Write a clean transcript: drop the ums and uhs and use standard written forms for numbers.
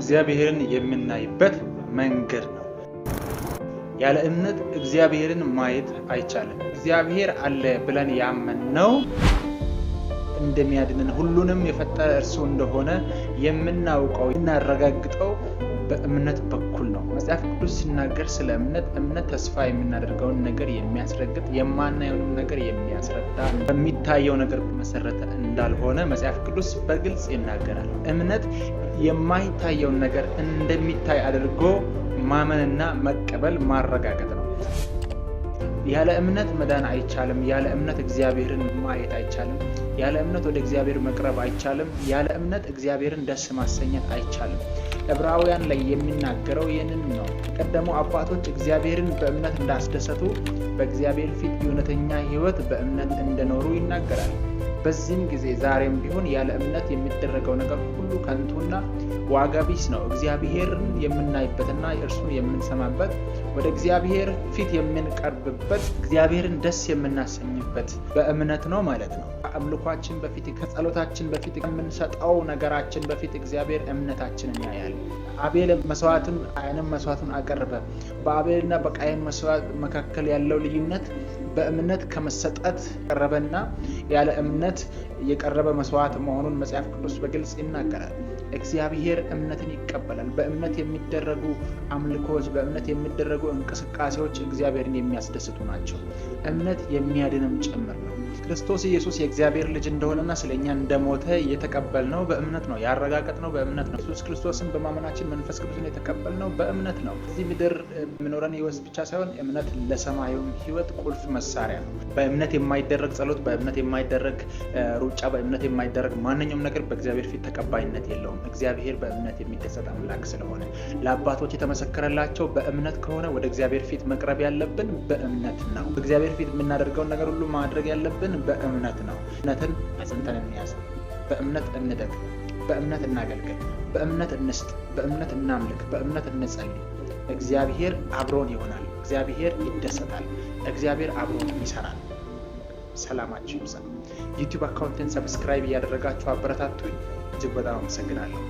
እግዚአብሔርን የምናይበት መንገድ ነው። ያለ እምነት እግዚአብሔርን ማየት አይቻልም። እግዚአብሔር አለ ብለን ያመንነው እንደሚያድነን ሁሉንም የፈጠረ እርሱ እንደሆነ የምናውቀው እናረጋግጠው በእምነት በኩል ነው። መጽሐፍ ቅዱስ ሲናገር ስለ እምነት ተስፋ የምናደርገውን ነገር የሚያስረግጥ የማናየውን ነገር የሚያስረዳ በሚታየው ነገር መሰረተ እንዳልሆነ መጽሐፍ ቅዱስ በግልጽ ይናገራል። እምነት የማይታየውን ነገር እንደሚታይ አድርጎ ማመንና መቀበል ማረጋገጥ ነው። ያለ እምነት መዳን አይቻልም። ያለ እምነት እግዚአብሔርን ማየት አይቻልም። ያለ እምነት ወደ እግዚአብሔር መቅረብ አይቻልም። ያለ እምነት እግዚአብሔርን ደስ ማሰኘት አይቻልም። ዕብራውያን ላይ የሚናገረው ይህንን ነው። ቀደሙ አባቶች እግዚአብሔርን በእምነት እንዳስደሰቱ በእግዚአብሔር ፊት እውነተኛ ሕይወት በእምነት እንደኖሩ ይናገራል። በዚህም ጊዜ ዛሬም ቢሆን ያለ እምነት የሚደረገው ነገር ሁሉ ከንቱና ዋጋ ቢስ ነው። እግዚአብሔርን የምናይበትና እርሱን የምንሰማበት ወደ እግዚአብሔር ፊት የምንቀርብበት እግዚአብሔርን ደስ የምናሰኝበት በእምነት ነው ማለት ነው። አምልኳችን በፊት ከጸሎታችን በፊት የምንሰጠው ነገራችን በፊት እግዚአብሔር እምነታችንን ያያል። አቤል መስዋዕቱን አቀረበ። በአቤልና በቃየን መስዋዕት መካከል ያለው ልዩነት በእምነት ከመሰጠት ቀረበና ያለ እምነት የቀረበ መስዋዕት መሆኑን መጽሐፍ ቅዱስ በግልጽ ይናገራል። እግዚአብሔር እምነትን ይቀበላል። በእምነት የሚደረጉ አምልኮች፣ በእምነት የሚደረጉ እንቅስቃሴዎች እግዚአብሔርን የሚያስደስቱ ናቸው። እምነት የሚያድንም ጭምር ነው። ክርስቶስ ኢየሱስ የእግዚአብሔር ልጅ እንደሆነና ስለኛ እንደሞተ የተቀበልነው በእምነት ነው። ያረጋገጥነው በእምነት ነው። ኢየሱስ ክርስቶስን በማመናችን መንፈስ ቅዱስን የተቀበልነው በእምነት ነው። እዚህ ምድር የሚኖረን ሕይወት ብቻ ሳይሆን እምነት ለሰማያዊው ሕይወት ቁልፍ መሳሪያ ነው። በእምነት የማይደረግ ጸሎት፣ በእምነት የማይደረግ ሩጫ፣ በእምነት የማይደረግ ማንኛውም ነገር በእግዚአብሔር ፊት ተቀባይነት የለውም። እግዚአብሔር በእምነት የሚደሰት አምላክ ስለሆነ ለአባቶች የተመሰከረላቸው በእምነት ከሆነ ወደ እግዚአብሔር ፊት መቅረብ ያለብን በእምነት ነው። በእግዚአብሔር ፊት የምናደርገውን ነገር ሁሉ ማድረግ ያለብን በእምነት ነው። እምነትን አጽንተን እንያዝ። በእምነት እንደግ፣ በእምነት እናገልግል፣ በእምነት እንስጥ፣ በእምነት እናምልክ፣ በእምነት እንጸልይ። እግዚአብሔር አብሮን ይሆናል። እግዚአብሔር ይደሰታል። እግዚአብሔር አብሮን ይሰራል። ሰላማችሁ ይብዛ። ዩቲዩብ አካውንትን ሰብስክራይብ እያደረጋችሁ አበረታቱኝ። እጅግ በጣም አመሰግናለሁ።